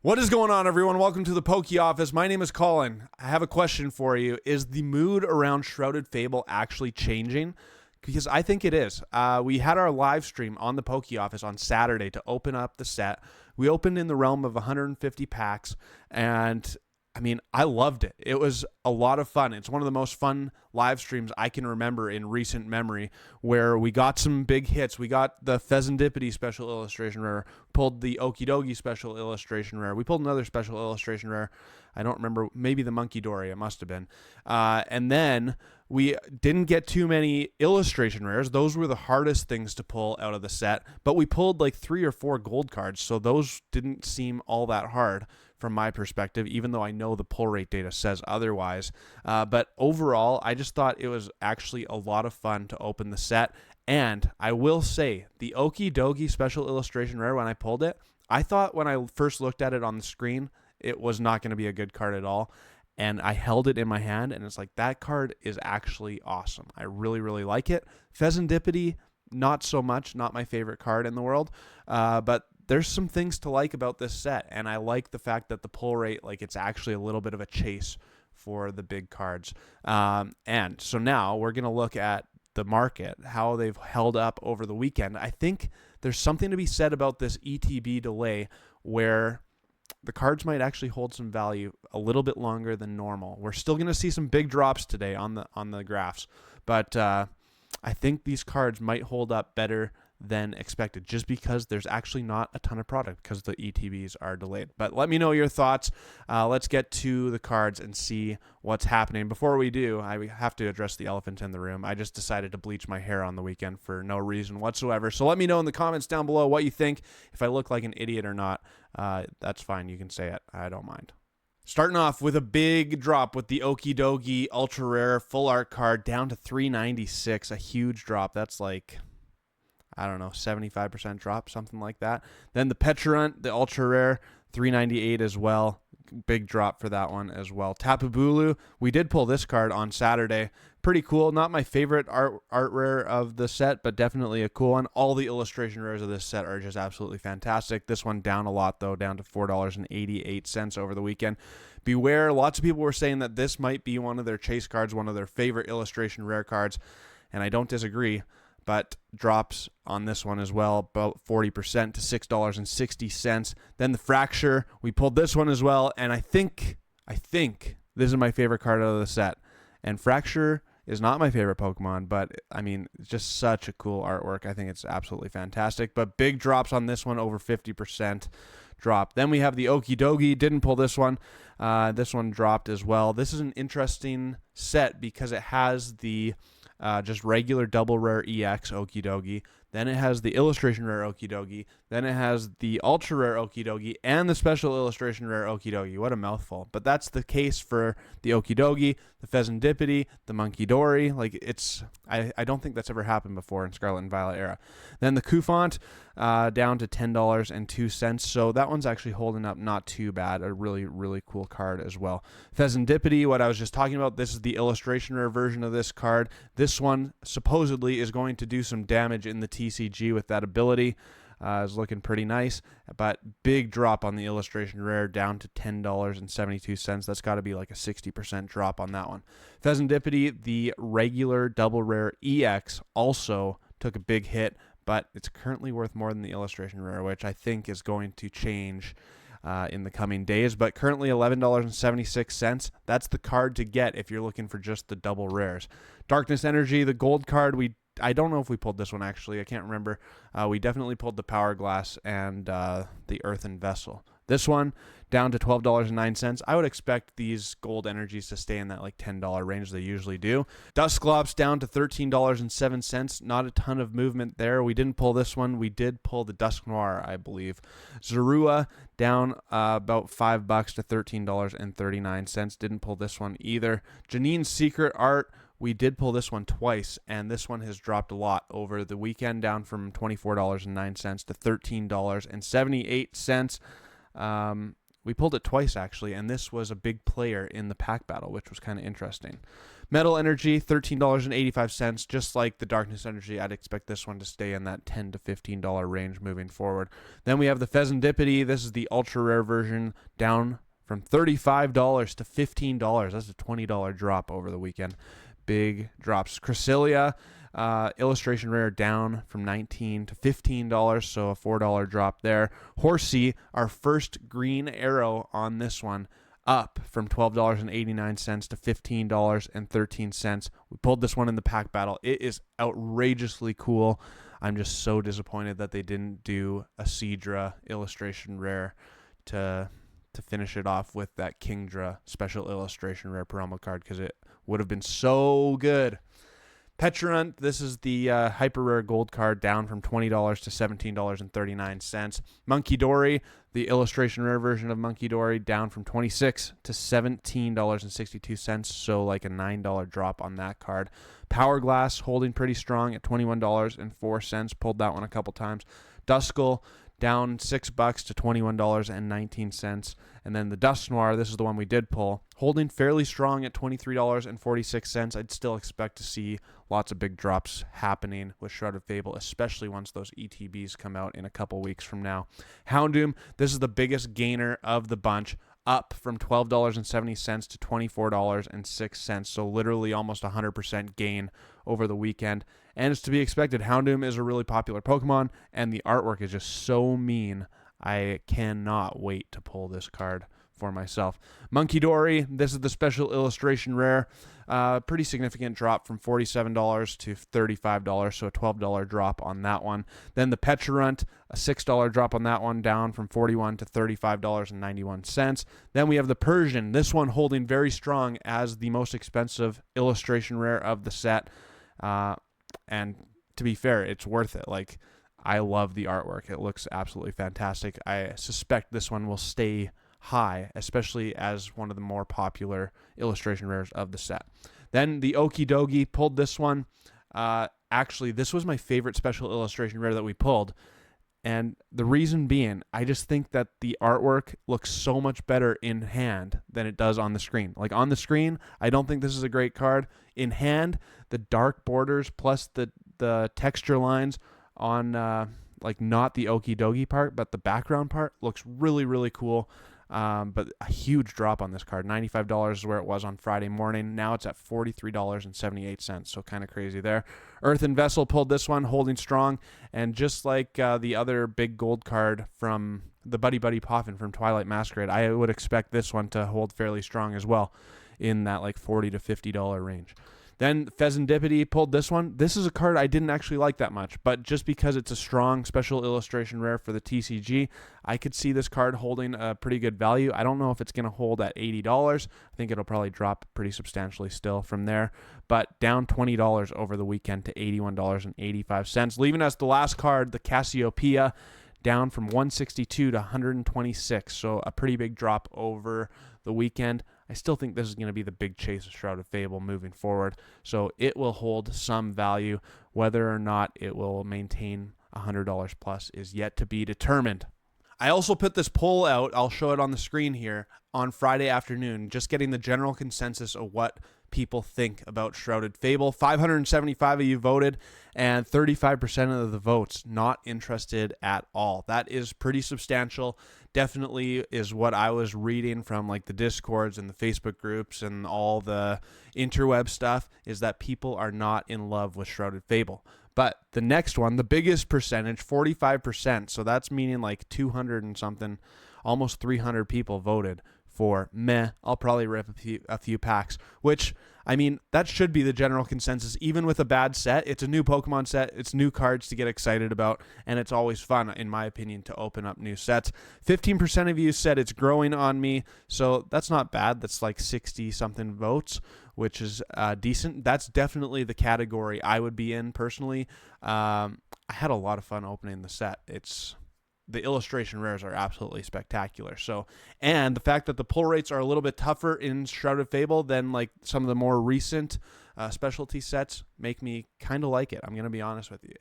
What is going on, everyone? Welcome to the Pokey Office. My name is Colin. I have a question for you. Is the mood around Shrouded Fable actually changing? Because I think it is. We had our live stream on the Pokey Office on Saturday to open up the set. We opened in the realm of 150 packs, and I loved it. It was a lot of fun. It's one of the most fun live streams I can remember in recent memory, where we got some big hits. We got the Pheasantipity special illustration rare, pulled the Okie Dokie special illustration rare. We pulled another special illustration rare. I don't remember, maybe the Monkey Dory, it must have been. And then we didn't get too many illustration rares. Those were the hardest things to pull out of the set, but we pulled like 3 or 4 gold cards, so those didn't seem all that hard from my perspective, even though I know the pull rate data says otherwise. But overall, I just thought it was actually a lot of fun to open the set. And I will say, the Okie Dokie special illustration rare, when I pulled it, I thought when I first looked at it on the screen, it was not going to be a good card at all. And I held it in my hand, and it's like, that card is actually awesome. I really, really like it. Pheasantipity, not so much, not my favorite card in the world. But there's some things to like about this set, and I like the fact that the pull rate, like, it's actually a little bit of a chase for the big cards. And so now we're going to look at the market, how they've held up over the weekend. I think there's something to be said about this ETB delay where the cards might actually hold some value a little bit longer than normal. We're still going to see some big drops today on the graphs, but I think these cards might hold up better than expected, just because there's actually not a ton of product because the ETBs are delayed. But let me know your thoughts. Let's get to the cards and see what's happening. Before we do, I have to address the elephant in the room. I just decided to bleach my hair on the weekend for no reason whatsoever. So let me know in the comments down below what you think. If I look like an idiot or not, that's fine. You can say it. I don't mind. Starting off with a big drop with the Okie Dokie Ultra Rare Full Art card down to $3.96. A huge drop. That's like, I don't know, 75% drop, something like that. Then the Petulant, the Ultra Rare, $3.98 as well. Big drop for that one as well. Tapu Bulu, we did pull this card on Saturday. Pretty cool. Not my favorite art rare of the set, but definitely a cool one. All the illustration rares of this set are just absolutely fantastic. This one down a lot, though, down to $4.88 over the weekend. Beware, lots of people were saying that this might be one of their chase cards, one of their favorite illustration rare cards, and I don't disagree. But drops on this one as well, about 40% to $6.60. Then the Fracture, we pulled this one as well, and I think this is my favorite card out of the set. And Fracture is not my favorite Pokemon, but it's just such a cool artwork. I think it's absolutely fantastic. But big drops on this one, over 50% drop. Then we have the Okie Dokie, didn't pull this one. This one dropped as well. This is an interesting set because it has the just regular double rare EX Okie Dokie. Then it has the illustration rare Okie Dokie. Then it has the ultra rare Okie Dokie and the special illustration rare Okie Dokie. What a mouthful. But that's the case for the Okie Dokie, the Pheasantipity, the Monkey Dory. Like, I don't think that's ever happened before in Scarlet and Violet era. Then the Koufant down to $10.02. So that one's actually holding up not too bad. A really, really cool card as well. Pheasantipity, what I was just talking about, this is the illustration rare version of this card. This one supposedly is going to do some damage in the TCG with that ability. Is looking pretty nice, but big drop on the illustration rare, down to $10.72. That's got to be like a 60% drop on that one. Pheasantipity, the regular double rare EX, also took a big hit, but it's currently worth more than the illustration rare, which I think is going to change in the coming days. But currently $11.76. That's the card to get if you're looking for just the double rares. Darkness Energy, the gold card, I don't know if we pulled this one, actually. I can't remember. We definitely pulled the Power Glass and the Earthen Vessel. This one, down to $12.09. I would expect these gold energies to stay in that like $10 range they usually do. Dusclops down to $13.07. Not a ton of movement there. We didn't pull this one. We did pull the Dusk Noir, I believe. Zorua down about $5 to $13.39. Didn't pull this one either. Janine's Secret Art, we did pull this one twice, and this one has dropped a lot over the weekend, down from $24.09 to $13.78. We pulled it twice, actually, and this was a big player in the pack battle, which was kind of interesting. Metal Energy, $13.85. Just like the Darkness Energy, I'd expect this one to stay in that $10 to $15 range moving forward. Then we have the Pheasantipity. This is the ultra rare version, down from $35 to $15. That's a $20 drop over the weekend. Big drops. Cresselia, illustration rare, down from $19 to $15, so a $4 drop there. Horsey, our first green arrow on this one, up from $12.89 to $15.13. We pulled this one in the pack battle. It is outrageously cool. I'm just so disappointed that they didn't do a Seadra illustration rare to finish it off with that Kingdra special illustration rare promo card, because it would have been so good. Petulant, this is the hyper rare gold card, down from $20 to $17.39. Monkey Dory, the illustration rare version of Monkey Dory, down from $26 to $17.62, so like a $9 drop on that card. Power Glass holding pretty strong at $21.04, pulled that one a couple times. Duskull, down $6 to $21.19. And then the Dust Noir, this is the one we did pull, holding fairly strong at $23.46. I'd still expect to see lots of big drops happening with Shrouded Fable, especially once those ETBs come out in a couple weeks from now. Houndoom, this is the biggest gainer of the bunch, up from $12.70 to $24.06. So literally almost 100% gain over the weekend. And it's to be expected. Houndoom is a really popular Pokemon, and the artwork is just so mean. I cannot wait to pull this card for myself. Monkey Dory, this is the special illustration rare. Pretty significant drop from $47 to $35, so a $12 drop on that one. Then the Petulant, a $6 drop on that one, down from $41 to $35.91. Then we have the Persian, this one holding very strong as the most expensive illustration rare of the set. And to be fair, it's worth it. Like, I love the artwork. It looks absolutely fantastic. I suspect this one will stay high, especially as one of the more popular illustration rares of the set. Then the Okidogi, pulled this one. Actually, this was my favorite special illustration rare that we pulled. And the reason being, I just think that the artwork looks so much better in hand than it does on the screen. Like, on the screen, I don't think this is a great card. In hand, the dark borders plus the texture lines on, like, not the Okidogi part, but the background part looks really, really cool. But a huge drop on this card. $95 is where it was on Friday morning. Now it's at $43.78, so kind of crazy there. Earthen Vessel pulled this one, holding strong, and just like the other big gold card from the Buddy Buddy Poffin from Twilight Masquerade, I would expect this one to hold fairly strong as well in that like $40 to $50 range. Then Pheasantipity pulled this one. This is a card I didn't actually like that much, but just because it's a strong special illustration rare for the TCG, I could see this card holding a pretty good value. I don't know if it's going to hold at $80. I think it'll probably drop pretty substantially still from there, but down $20 over the weekend to $81.85, leaving us the last card, the Cassiopeia, down from $162 to $126, so a pretty big drop over the weekend. I still think this is going to be the big chase of Shrouded Fable moving forward, so it will hold some value. Whether or not it will maintain $100 plus is yet to be determined. I also put this poll out, I'll show it on the screen here, on Friday afternoon, just getting the general consensus of what people think about Shrouded Fable. 575 of you voted, and 35% of the votes not interested at all. That is pretty substantial. Definitely is what I was reading from like the Discords and the Facebook groups and all the interweb stuff, is that people are not in love with Shrouded Fable. But the next one, the biggest percentage, 45%, so that's meaning like 200 and something, almost 300 people voted for meh, I'll probably rip a few packs, which, I mean, that should be the general consensus. Even with a bad set, it's a new Pokemon set, it's new cards to get excited about, and it's always fun, in my opinion, to open up new sets. 15% of you said it's growing on me, so that's not bad. That's like 60-something votes, which is decent. That's definitely the category I would be in personally. I had a lot of fun opening the set. The illustration rares are absolutely spectacular. So, and the fact that the pull rates are a little bit tougher in Shrouded Fable than like some of the more recent specialty sets make me kind of like it. I'm going to be honest with you.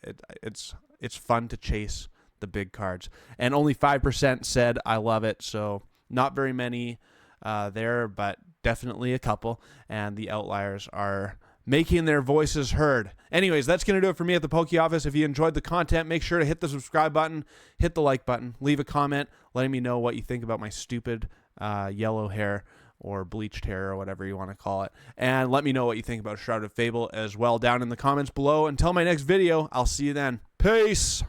It's fun to chase the big cards. And only 5% said I love it. So Not very many there, but definitely a couple. And the outliers are making their voices heard. Anyways, that's going to do it for me at the Pokey Office. If you enjoyed the content, make sure to hit the subscribe button, hit the like button, leave a comment letting me know what you think about my stupid yellow hair or bleached hair or whatever you want to call it. And let me know what you think about Shrouded Fable as well down in the comments below. Until my next video, I'll see you then. Peace!